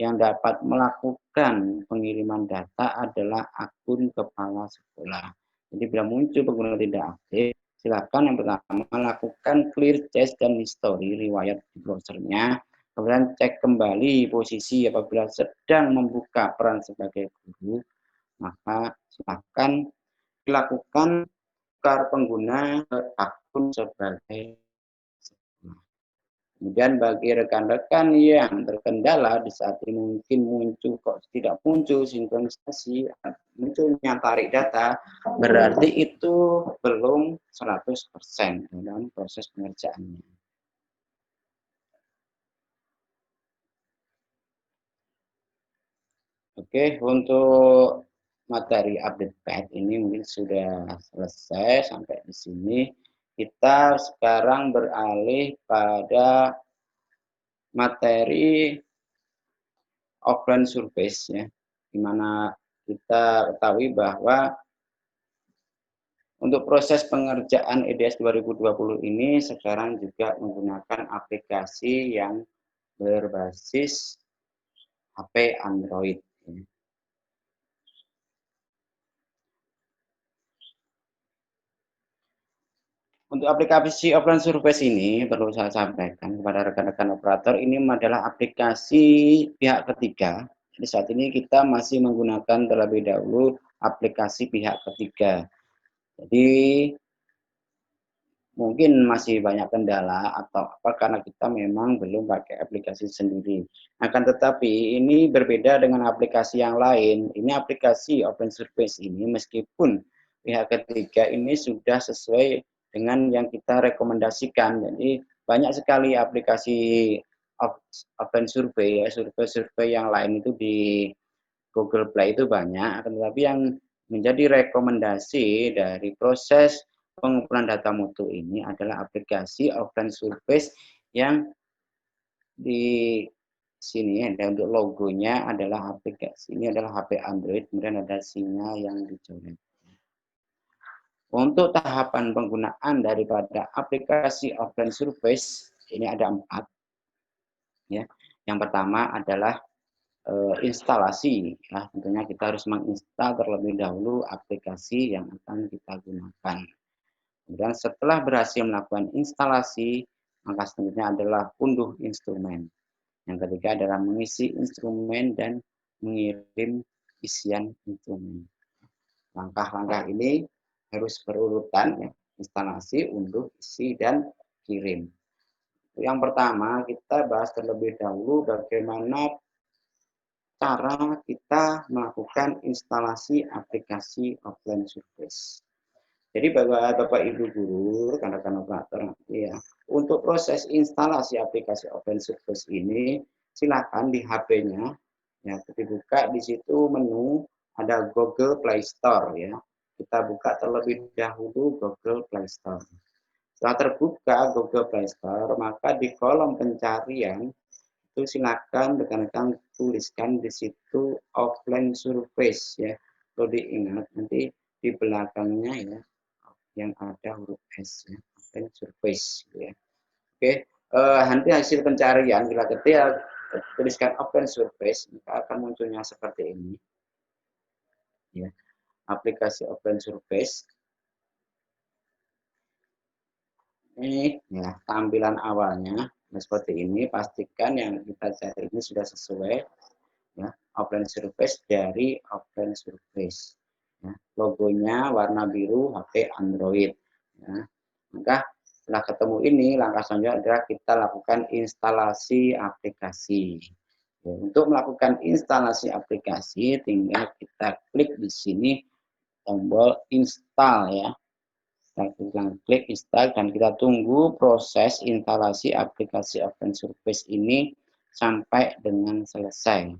yang dapat melakukan pengiriman data adalah akun kepala sekolah. Jadi bila muncul pengguna tidak aktif, silakan yang pertama lakukan clear cache dan history riwayat di browsernya. Kemudian cek kembali posisi apabila sedang membuka peran sebagai guru, maka silakan dilakukan tukar pengguna ke akun sebagai sekolah. Kemudian bagi rekan-rekan yang terkendala di saat ini mungkin muncul kok tidak muncul sinkronisasi, munculnya tarik data, berarti itu belum 100% dalam proses pengerjaannya. Oke, untuk materi update pad ini mungkin sudah selesai sampai di sini. Kita sekarang beralih pada materi offline surveys ya, di mana kita ketahui bahwa untuk proses pengerjaan EDS 2020 ini sekarang juga menggunakan aplikasi yang berbasis HP Android. Untuk aplikasi offline surveys ini perlu saya sampaikan kepada rekan-rekan operator ini adalah aplikasi pihak ketiga. Jadi saat ini kita masih menggunakan terlebih dahulu aplikasi pihak ketiga. Jadi mungkin masih banyak kendala atau apa karena kita memang belum pakai aplikasi sendiri. Akan tetapi ini berbeda dengan aplikasi yang lain. Ini aplikasi Open Surface ini meskipun pihak ketiga ini sudah sesuai dengan yang kita rekomendasikan. Jadi banyak sekali aplikasi open survey ya, survei-survei yang lain itu di Google Play itu banyak, tetapi yang menjadi rekomendasi dari proses pengumpulan data mutu ini adalah aplikasi open surveys yang di sini ada untuk logonya adalah aplikasi ini adalah HP Android, kemudian ada singa yang dicoret. Untuk tahapan penggunaan daripada aplikasi open surveys ini ada 4. Ya. Yang pertama adalah instalasi. Ya, tentunya kita harus menginstal terlebih dahulu aplikasi yang akan kita gunakan. Kemudian setelah berhasil melakukan instalasi, maka selanjutnya adalah unduh instrumen. Yang ketiga adalah mengisi instrumen dan mengirim isian instrumen. Langkah-langkah ini harus berurutan, ya. Instalasi, unduh, isi, dan kirim. Yang pertama, kita bahas terlebih dahulu bagaimana cara kita melakukan instalasi aplikasi offline surveys. Jadi Bapak Ibu guru, rekan-rekan operator, ya, untuk proses instalasi aplikasi open surveys ini, silakan di HP-nya, ya, dibuka di situ menu ada Google Play Store, ya. Kita buka terlebih dahulu Google Play Store. Setelah terbuka Google Play Store, maka di kolom pencarian itu silakan rekan-rekan tuliskan di situ offline surveys, ya. Perlu diingat nanti di belakangnya, ya, yang ada huruf S, ya, offline surveys, ya. Oke, nanti hasil pencarian bila ketik tuliskan open surveys, maka akan munculnya seperti ini, ya, aplikasi open surveys. Ini ya tampilan awalnya. Nah, seperti ini, pastikan yang kita cari ini sudah sesuai, ya, offline surveys dari offline surveys, ya. Logonya warna biru, HP Android, ya. Maka setelah ketemu ini, langkah selanjutnya adalah kita lakukan instalasi aplikasi. Ya, untuk melakukan instalasi aplikasi, tinggal kita klik di sini tombol install, ya. Kita klik install dan kita tunggu proses instalasi aplikasi open surveys ini sampai dengan selesai.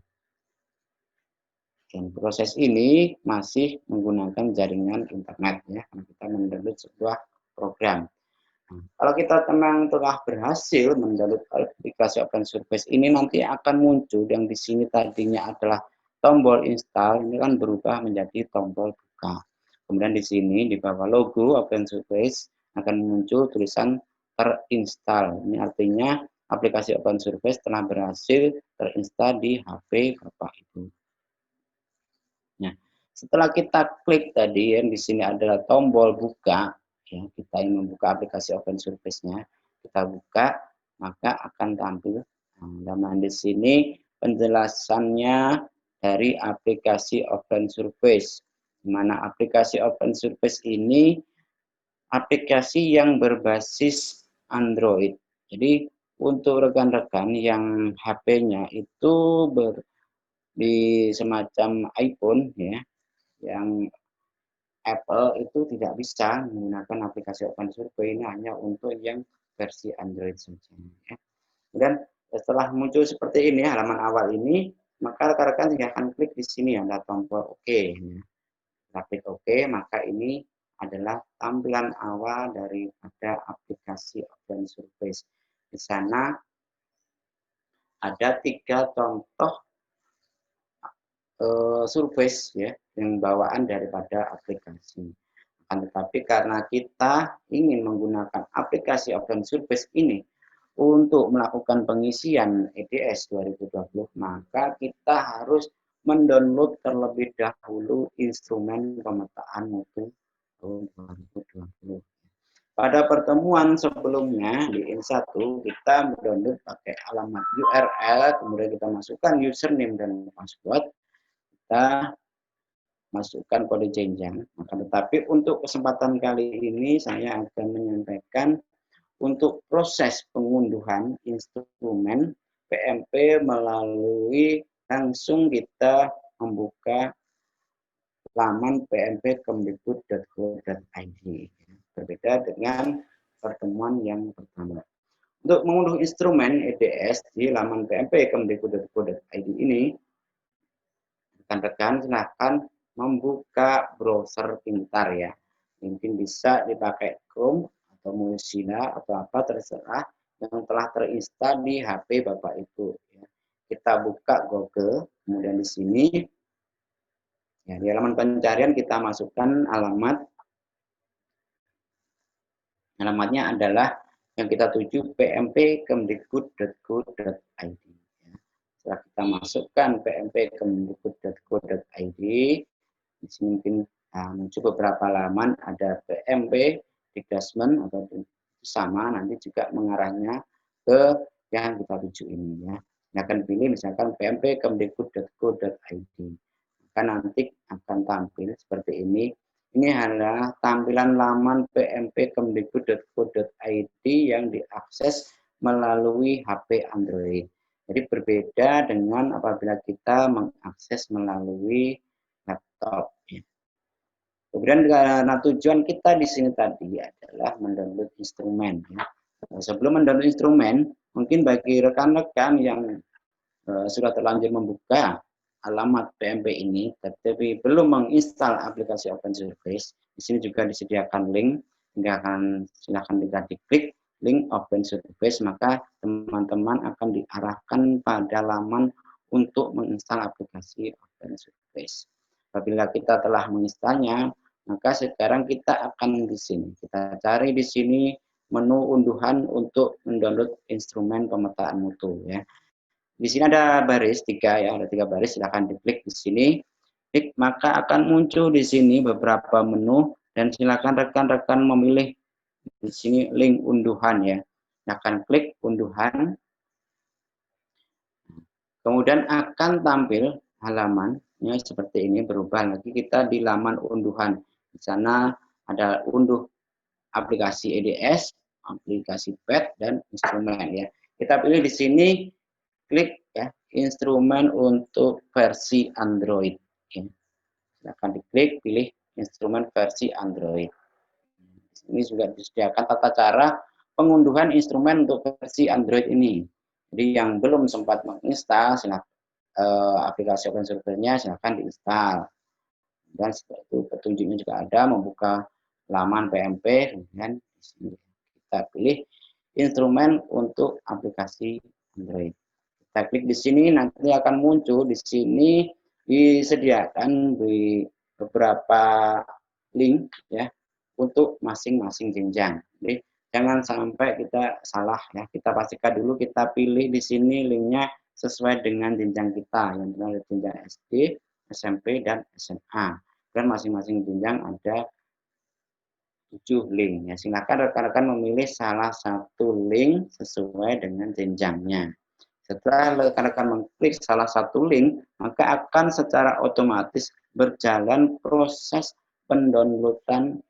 Dan proses ini masih menggunakan jaringan internet, ya, karena kita mendownload sebuah program. Nah, kalau kita telah berhasil mendownload aplikasi open surveys ini, nanti akan muncul yang di sini tadinya adalah tombol install, ini kan berubah menjadi tombol buka. Kemudian di sini di bawah logo open surveys akan muncul tulisan terinstall. Ini artinya aplikasi open surveys telah berhasil terinstall di HP Bapak Ibu. Nah, setelah kita klik tadi yang di sini adalah tombol buka, ya, kita ingin membuka aplikasi open surveys-nya, kita buka, maka akan tampil. Nah, di sini penjelasannya dari aplikasi open surveys, di mana aplikasi open surveys ini aplikasi yang berbasis Android. Jadi untuk rekan-rekan yang HP-nya itu di semacam iPhone, ya, yang Apple itu tidak bisa menggunakan aplikasi open survey, ini hanya untuk yang versi Android saja, ya. Kemudian setelah muncul seperti ini halaman awal ini, maka rekan-rekan silahkan klik di sini ada tombol OK. Kita klik OK, maka ini adalah tampilan awal daripada aplikasi open surveys. Di sana ada 3 contoh surveys, ya, yang bawaan daripada aplikasi. Akan tetapi karena kita ingin menggunakan aplikasi open surveys ini untuk melakukan pengisian EDS 2020, maka kita harus mendownload terlebih dahulu instrumen pemetaan mutu tahun 2020. Pada pertemuan sebelumnya di N1 kita mendownload pakai alamat URL, kemudian kita masukkan username dan password, kita masukkan kode jenjang. Tetapi untuk kesempatan kali ini saya akan menyampaikan untuk proses pengunduhan instrumen PMP melalui langsung kita membuka laman pmp.kemdikbud.go.id. Berbeda dengan pertemuan yang pertama. Untuk mengunduh instrumen EDS di laman pmp.kemdikbud.go.id ini, rekan-rekan silahkan membuka browser pintar ya. Mungkin bisa dipakai Chrome atau Mozilla atau apa terserah yang telah terinstall di HP Bapak Ibu. Kita buka Google, kemudian di sini ya, di halaman pencarian kita masukkan alamatnya adalah yang kita tuju pmp.kemdikbud.go.id. Setelah kita masukkan pmp.kemdikbud.go.id, di sini mungkin muncul beberapa halaman, ada PMP, Dikdasmen atau sama, nanti juga mengarahnya ke yang kita tuju ini ya. Kita akan pilih misalkan pmp.kemdikbud.go.id. Maka nanti akan tampil seperti ini. Ini adalah tampilan laman pmp.kemdikbud.go.id yang diakses melalui HP Android. Jadi berbeda dengan apabila kita mengakses melalui laptop. Kemudian karena tujuan kita di sini tadi adalah mendownload instrumen. Sebelum mendownload instrumen, mungkin bagi rekan-rekan yang sudah terlanjur membuka alamat PMP ini, tapi belum menginstal aplikasi Open Surface, di sini juga disediakan link, sehingga silakan kita diklik link Open Surface, maka teman-teman akan diarahkan pada laman untuk menginstal aplikasi Open Surface. Apabila kita telah menginstalnya, maka sekarang kita akan di sini. Kita cari di sini menu unduhan untuk mendownload instrumen pemetaan mutu ya. Di sini ada baris 3 ya, ada 3 baris, silahkan diklik di sini. Klik, maka akan muncul di sini beberapa menu dan silakan rekan-rekan memilih di sini link unduhan ya. Silahkan klik unduhan. Kemudian akan tampil halamannya seperti ini, berubah lagi kita di laman unduhan. Di sana ada unduh aplikasi EDS, aplikasi PET dan instrumen ya. Kita pilih di sini, klik ya instrumen untuk versi Android. Ya. Silakan diklik, pilih instrumen versi Android. Ini juga disediakan tata cara pengunduhan instrumen untuk versi Android ini. Jadi yang belum sempat menginstal, silakan aplikasi Open Surface-nya silakan diinstal. Dan setelah itu petunjuknya juga ada, membuka laman PMP, kemudian di sini kita pilih instrumen untuk aplikasi Android. Kita klik di sini, nanti akan muncul di sini disediakan di beberapa link ya untuk masing-masing jenjang. Jadi jangan sampai kita salah ya. Kita pastikan dulu kita pilih di sini linknya sesuai dengan jenjang kita, yang benar jenjang SD, SMP dan SMA. Dan masing-masing jenjang ada 7 link. Ya, silakan rekan-rekan memilih salah satu link sesuai dengan jenjangnya. Setelah rekan-rekan mengklik salah satu link, maka akan secara otomatis berjalan proses pendownloadan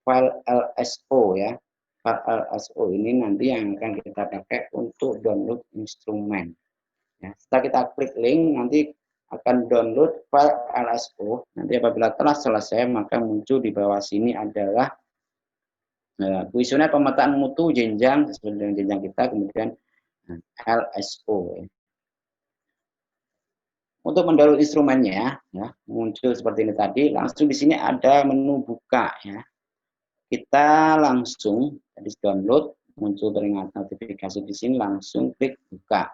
file LSO ya. File LSO ini nanti yang akan kita pakai untuk download instrumen. Ya, setelah kita klik link, nanti akan download file LSO. Nanti apabila telah selesai, maka muncul di bawah sini adalah kuesioner pemetaan mutu jenjang sesuai dengan jenjang kita, kemudian LSO. Ya. Untuk mendownload instrumennya, ya, muncul seperti ini tadi. Langsung di sini ada menu buka. Ya. Kita langsung tadi download, muncul peringatan notifikasi di sini, langsung klik buka.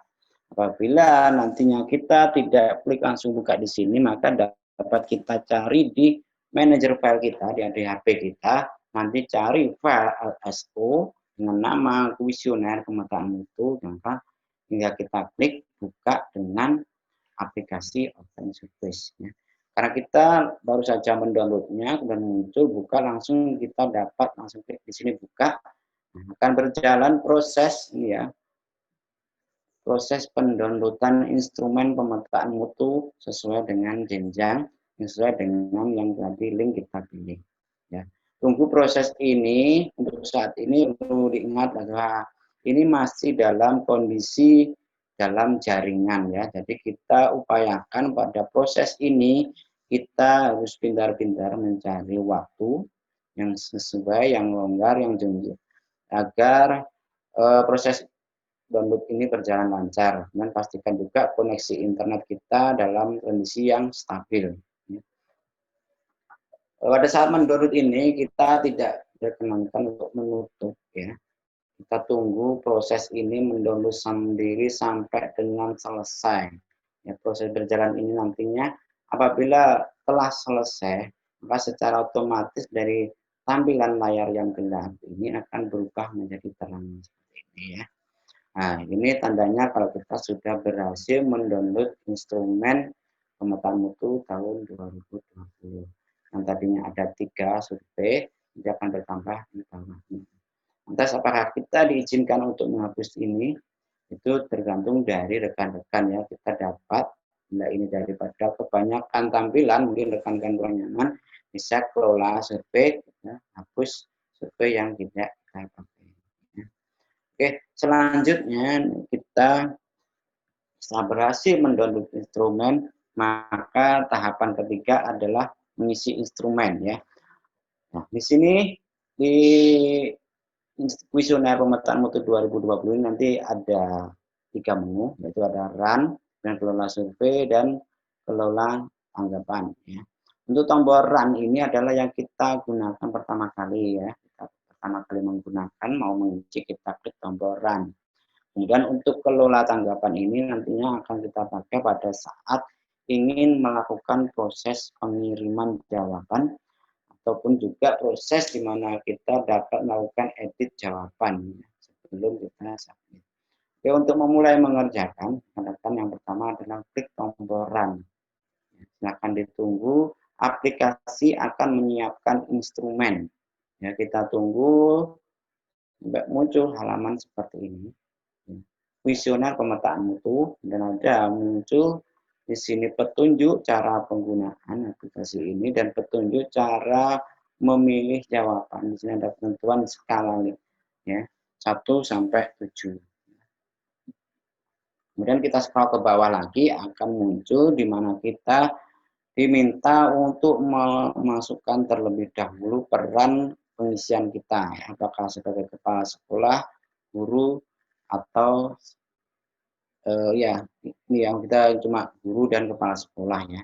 Apabila nantinya kita tidak klik langsung buka di sini, maka dapat kita cari di manajer file kita, di HP kita, nanti cari file LSO dengan nama kuesioner pemetaan mutu, maka hingga kita klik buka dengan aplikasi Open Surface. Ya. Karena kita baru saja mendownloadnya, dan muncul buka, langsung kita dapat langsung klik di sini buka. Nah, akan berjalan proses ya, proses pendownloadan instrumen pemetaan mutu sesuai dengan jenjang, sesuai dengan yang tadi link kita pilih. Ya. Tunggu proses ini, untuk saat ini perlu diingat bahwa ini masih dalam kondisi dalam jaringan ya. Jadi kita upayakan pada proses ini kita harus pintar-pintar mencari waktu yang sesuai, yang longgar, yang jujur, agar proses download ini berjalan lancar. Dan pastikan juga koneksi internet kita dalam kondisi yang stabil. Pada saat mendownload ini kita tidak diperkenankan untuk menutup ya. Kita tunggu proses ini mendownload sendiri sampai dengan selesai. Ya, proses berjalan ini nantinya apabila telah selesai, maka secara otomatis dari tampilan layar yang gelap ini akan berubah menjadi terang seperti ini ya. Nah, ini tandanya kalau kita sudah berhasil mendownload instrumen pemetaan mutu tahun 2020. Yang tadinya ada 3 survei, ini akan bertambah di bawahnya. Lantas apakah kita diizinkan untuk menghapus ini? Itu tergantung dari rekan-rekan ya. Kita dapat, bila ini daripada kebanyakan tampilan, mungkin rekan-rekan kurang nyaman, bisa kelola survei, ya, hapus survei yang tidak kita pakai. Oke, selanjutnya kita setelah berhasil mendownload instrumen, maka tahapan ketiga adalah mengisi instrumen ya. Nah, di sini di kuesioner pemetaan mutu 2020 ini nanti ada 3 menu, yaitu ada run, dan kelola survei, dan kelola tanggapan. Ya. Untuk tombol run ini adalah yang kita gunakan pertama kali ya. Kita pertama kali menggunakan, mau mengisi kita klik tombol run. Kemudian untuk kelola tanggapan ini nantinya akan kita pakai pada saat ingin melakukan proses pengiriman jawaban ataupun juga proses di mana kita dapat melakukan edit jawaban sebelum kita submit. Oke, untuk memulai mengerjakan, yang pertama adalah klik tombol run. Silakan ditunggu, aplikasi akan menyiapkan instrumen. Ya, kita tunggu sampai muncul halaman seperti ini. Kuesioner pemetaan mutu, dan ada muncul di sini petunjuk cara penggunaan aplikasi ini dan petunjuk cara memilih jawaban. Di sini ada penentuan skala ya, 1 sampai 7. Kemudian kita scroll ke bawah lagi, akan muncul di mana kita diminta untuk memasukkan terlebih dahulu peran pengisian kita, apakah sebagai kepala sekolah, guru, atau ya, ini yang kita cuma guru dan kepala sekolah ya.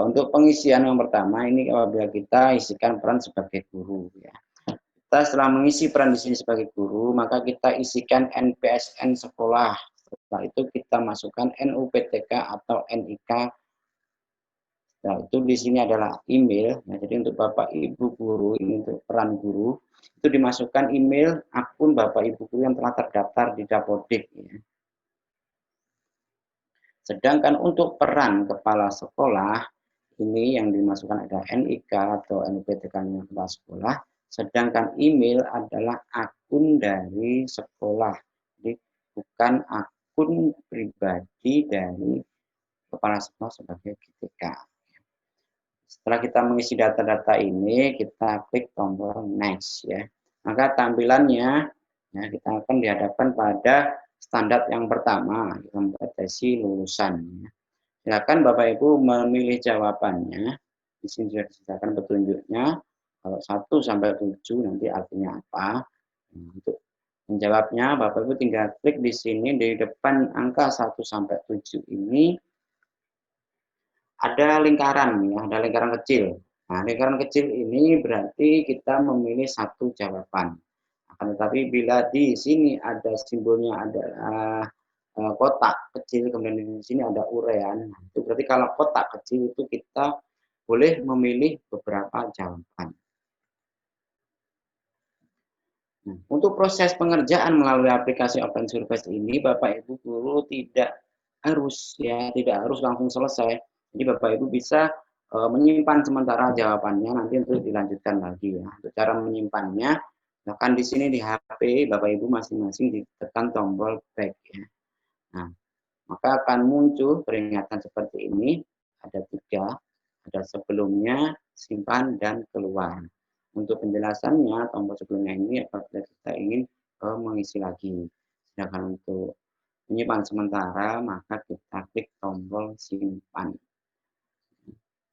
Untuk pengisian yang pertama ini apabila kita isikan peran sebagai guru ya. Kita setelah mengisi peran di sini sebagai guru, maka kita isikan NPSN sekolah. Setelah itu kita masukkan NUPTK atau NIK. Nah, itu di sini adalah email. Nah, jadi untuk Bapak Ibu guru, ini untuk peran guru, itu dimasukkan email akun Bapak Ibu guru yang telah terdaftar di Dapodik ya. Sedangkan untuk peran kepala sekolah, ini yang dimasukkan ada NIK atau NUPTK-nya kepala sekolah, sedangkan email adalah akun dari sekolah. Jadi bukan akun pribadi dari kepala sekolah sebagai GTK. Setelah kita mengisi data-data ini, kita klik tombol next ya. Maka tampilannya ya, kita akan dihadapkan pada standar yang pertama, kompetensi lulusan. Silakan Bapak Ibu memilih jawabannya. Di sini sudah disediakan petunjuknya. Kalau 1 sampai 7 nanti artinya apa? Untuk menjawabnya, Bapak Ibu tinggal klik di sini di depan angka 1 sampai 7 ini ada lingkaran ya, ada lingkaran kecil. Nah, lingkaran kecil ini berarti kita memilih satu jawaban. Akan tetapi bila di sini ada simbolnya ada kotak kecil, kemudian di sini ada urean, itu berarti kalau kotak kecil itu kita boleh memilih beberapa jawaban. Nah, untuk proses pengerjaan melalui aplikasi Open Surface ini, Bapak Ibu guru tidak harus langsung selesai. Jadi Bapak Ibu bisa menyimpan sementara jawabannya nanti untuk dilanjutkan lagi ya. Untuk cara menyimpannya, bahkan di sini di HP Bapak Ibu masing-masing ditekan tombol back ya. Nah, maka akan muncul peringatan seperti ini, ada 3, ada sebelumnya, simpan, dan keluar. Untuk penjelasannya, tombol sebelumnya ini apabila kita ingin mengisi lagi. Sedangkan untuk menyimpan sementara, maka kita klik tombol simpan.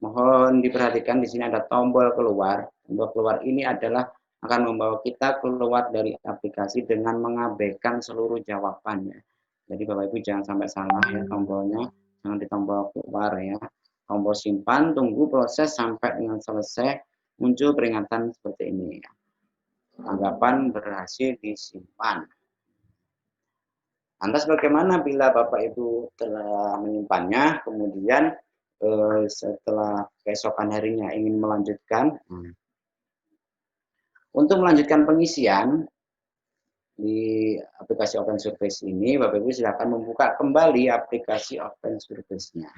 Mohon diperhatikan di sini ada tombol keluar. Tombol keluar ini adalah akan membawa kita keluar dari aplikasi dengan mengabaikan seluruh jawabannya. Jadi Bapak Ibu jangan sampai salah ya tombolnya, jangan ditombol keluar ya. Tombol simpan, tunggu proses sampai dengan selesai, muncul peringatan seperti ini ya. Tanggapan berhasil disimpan. Lantas bagaimana bila Bapak Ibu telah menyimpannya, kemudian setelah keesokan harinya ingin melanjutkan? Untuk melanjutkan pengisian di aplikasi Open Surface ini, Bapak Ibu silakan membuka kembali aplikasi Open Surface-nya.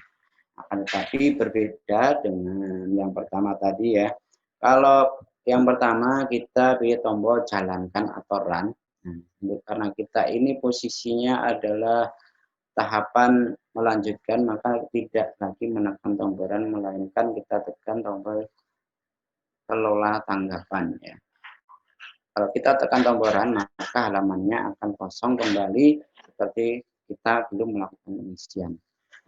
Akan tetapi berbeda dengan yang pertama tadi ya. Kalau yang pertama kita pilih tombol jalankan atau run. Karena kita ini posisinya adalah tahapan melanjutkan, maka tidak lagi menekan tombol run, melainkan kita tekan tombol kelola tanggapan ya. Kalau kita tekan tombol run, maka halamannya akan kosong kembali seperti kita belum melakukan pengisian.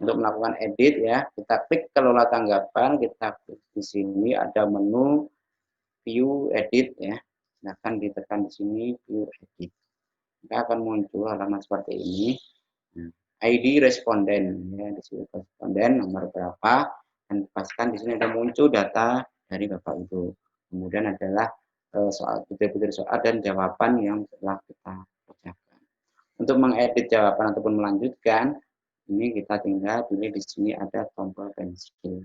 Untuk melakukan edit ya, kita klik kelola tanggapan, kita klik di sini ada menu view edit ya. Silahkan ditekan di sini view edit. Maka akan muncul halaman seperti ini. ID responden ya, di sini responden nomor berapa, dan pastikan di sini ada muncul data dari Bapak Ibu. Kemudian adalah soal butir-butir soal dan jawaban yang telah kita kerjakan. Untuk mengedit jawaban ataupun melanjutkan, ini kita tinggal pilih di sini ada tombol pensil.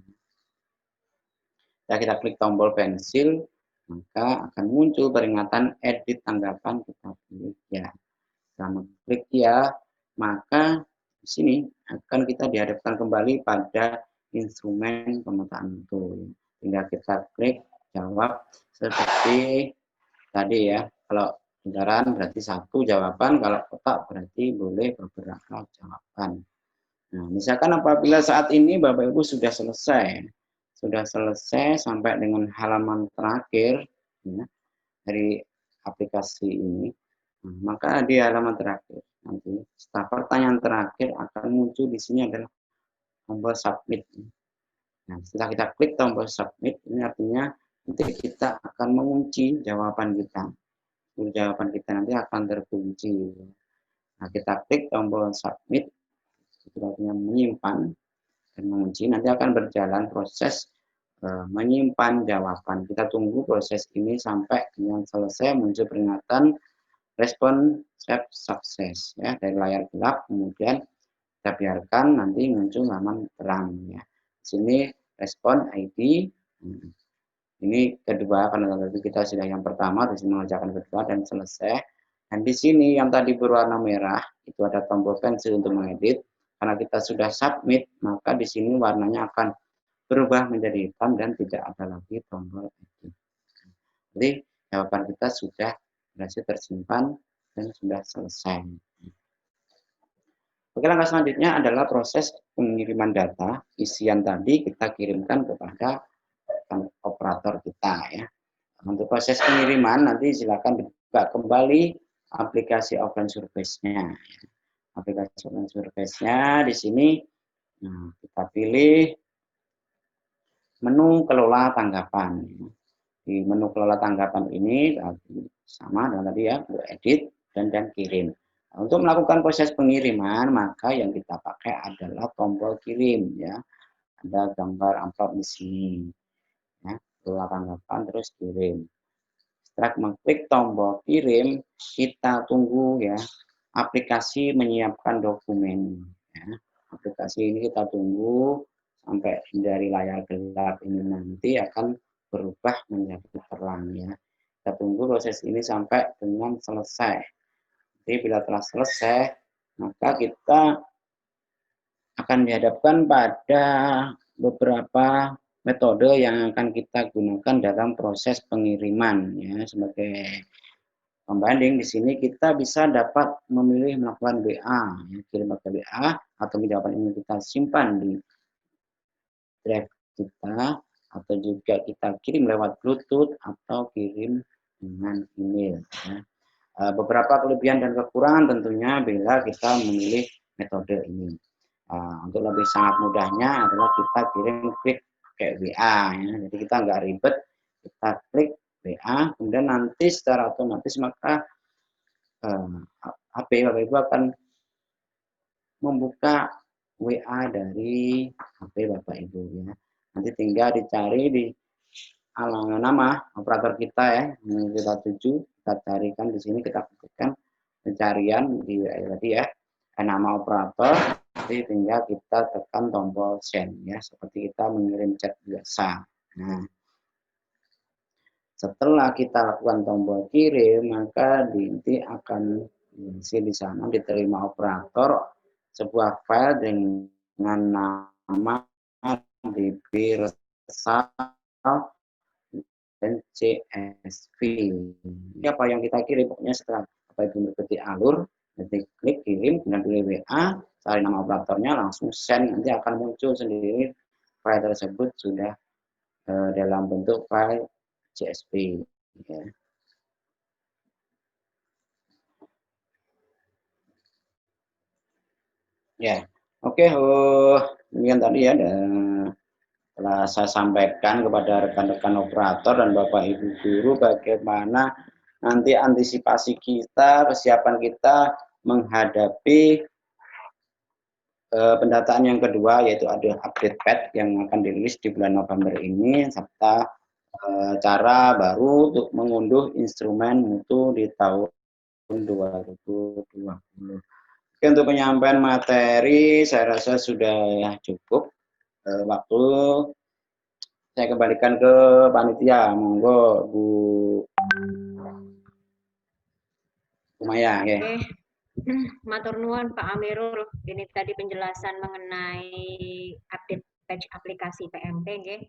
Kita klik tombol pensil, maka akan muncul peringatan edit tanggapan, kita pilih ya. Setelah klik ya, maka di sini akan kita dihadapkan kembali pada instrumen pemetaan mutu. Tinggal kita klik jawab seperti tadi ya. Kalau kendaraan berarti satu jawaban, kalau kotak berarti boleh beberapa jawaban. Nah, misalkan apabila saat ini Bapak Ibu sudah selesai sampai dengan halaman terakhir ya, dari aplikasi ini, maka di halaman terakhir nanti setelah pertanyaan terakhir akan muncul di sini adalah tombol submit. Nah, setelah kita klik tombol submit, ini artinya nanti kita akan mengunci jawaban kita. Jawaban kita nanti akan terkunci. Nah, kita klik tombol submit, itu artinya menyimpan dan mengunci. Nanti akan berjalan proses menyimpan jawaban. Kita tunggu proses ini sampai dengan selesai, muncul peringatan respon sukses ya dari layar gelap, kemudian kita biarkan nanti muncul halaman terang ya. Di sini respon ID. Ini kedua, karena tadi kita sudah yang pertama, di sini mengerjakan kedua dan selesai. Dan di sini yang tadi berwarna merah itu ada tombol pensil untuk mengedit. Karena kita sudah submit, maka di sini warnanya akan berubah menjadi hitam dan tidak ada lagi tombol edit. Jadi jawaban kita sudah berhasil tersimpan dan sudah selesai. Oke, langkah selanjutnya adalah proses pengiriman data. Isian tadi kita kirimkan kepada operator kita ya. Untuk proses pengiriman nanti silakan dibuka kembali aplikasi Open Surface-nya. Aplikasi Open Surface-nya di sini kita pilih menu kelola tanggapan. Di menu kelola tanggapan ini sama dengan tadi ya, edit dan kirim. Nah, untuk melakukan proses pengiriman, maka yang kita pakai adalah tombol kirim ya. Ada gambar amplop di sini. Ya, kelola tanggapan terus kirim. Setelah mengklik tombol kirim, kita tunggu ya aplikasi menyiapkan dokumen. Ya. Aplikasi ini kita tunggu sampai dari layar gelap ini nanti akan berubah menjadi terang ya. Kita tunggu proses ini sampai dengan selesai. Jadi bila telah selesai, maka kita akan dihadapkan pada beberapa metode yang akan kita gunakan dalam proses pengiriman ya. Sebagai pembanding di sini kita bisa dapat memilih melakukan WA ya, kirim pakai WA atau jawaban ini kita simpan di drive kita, atau juga kita kirim lewat Bluetooth atau kirim dengan email ya. Beberapa kelebihan dan kekurangan tentunya bila kita memilih metode ini. Untuk lebih sangat mudahnya adalah kita klik pakai WA ya. Jadi kita nggak ribet, kita klik WA, kemudian nanti secara otomatis maka HP Bapak Ibu akan membuka WA dari HP Bapak Ibu ya. Nanti tinggal dicari di nama operator kita ya, yang kita tuju, kita carikan di sini, kita ketikkan pencarian di tadi ya, nama operator, nanti tinggal kita tekan tombol send ya, seperti kita mengirim chat biasa. Nah, setelah kita lakukan tombol kirim, maka nanti akan di sana diterima operator sebuah file dengan nama DB Resal dan CSV. Ini apa yang kita kirim, pokoknya setelah Bapak Ibu mengikuti alur, nanti klik kirim, kemudian pilih WA, cari nama operatornya, langsung send, nanti akan muncul sendiri file tersebut sudah dalam bentuk file CSV. Ya. Ya, oke. Demikian tadi ya, telah saya sampaikan kepada rekan-rekan operator dan Bapak Ibu guru bagaimana nanti antisipasi kita, kesiapan kita menghadapi pendataan yang kedua, yaitu ada update pad yang akan dirilis di bulan November ini, serta cara baru untuk mengunduh instrumen mutu di tahun 2020. Oke, untuk penyampaian materi saya rasa sudah cukup. Waktu saya kembalikan ke panitia, monggo Bu Maya. Oke. Matur nuwun Pak Amirul. Ini tadi penjelasan mengenai update batch aplikasi PMP nggih.